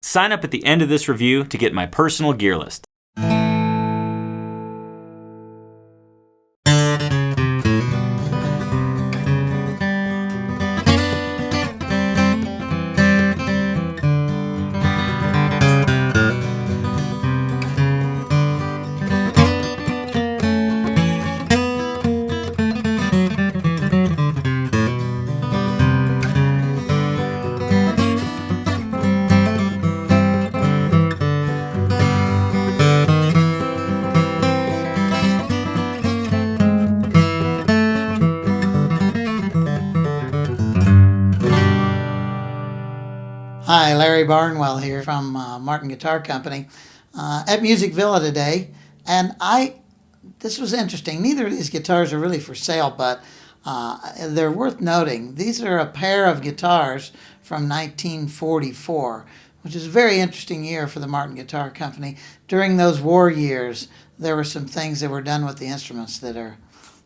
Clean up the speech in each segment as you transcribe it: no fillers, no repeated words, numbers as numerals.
Sign up at the end of this review to get my personal gear list. Hi, Larry Barnwell here from Martin Guitar Company at Music Villa today. And this was interesting. Neither of these guitars are really for sale, but they're worth noting. These are a pair of guitars from 1944, which is a very interesting year for the Martin Guitar Company. During those war years, there were some things that were done with the instruments that are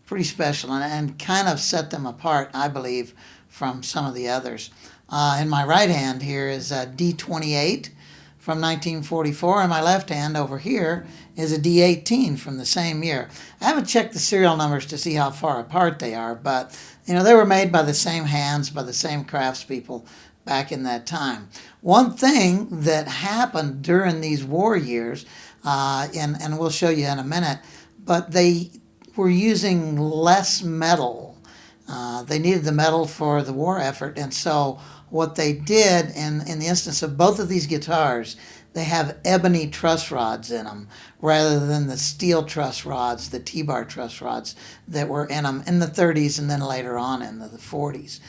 pretty special and kind of set them apart, I believe, from some of the others. In my right hand here is a D28 from 1944, and my left hand over here is a D18 from the same year. I haven't checked the serial numbers to see how far apart they are, but they were made by the same hands, by the same craftspeople back in that time. One thing that happened during these war years, and we'll show you in a minute, but they were using less metal. They needed the metal for the war effort, and so what they did in the instance of both of these guitars, they have ebony truss rods in them rather than the steel truss rods, the T-bar truss rods that were in them in the 30s and then later on in the 40s.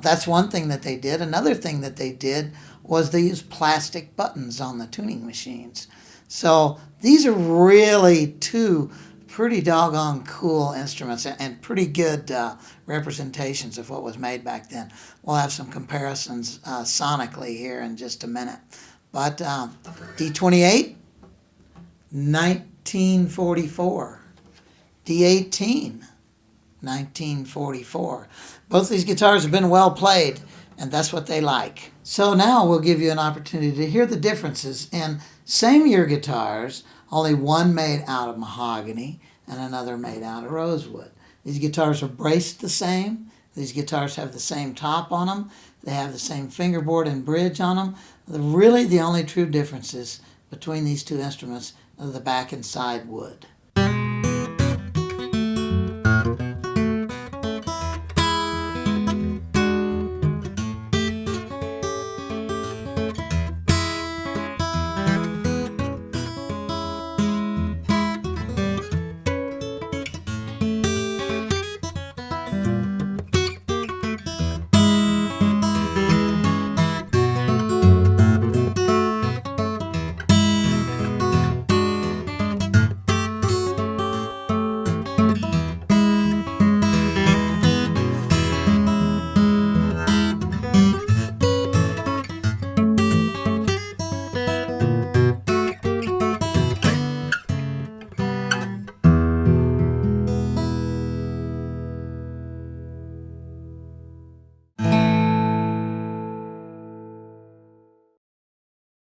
That's one thing that they did. Another thing that they did was they used plastic buttons on the tuning machines. So these are really two pretty doggone cool instruments and pretty good representations of what was made back then. We'll have some comparisons sonically here in just a minute. But D28, 1944. D18, 1944. Both these guitars have been well played, and that's what they like. So now we'll give you an opportunity to hear the differences in same year guitars, only one made out of mahogany and another made out of rosewood. These guitars are braced the same. These guitars have the same top on them. They have the same fingerboard and bridge on them. Really, the only true differences between these two instruments are the back and side wood.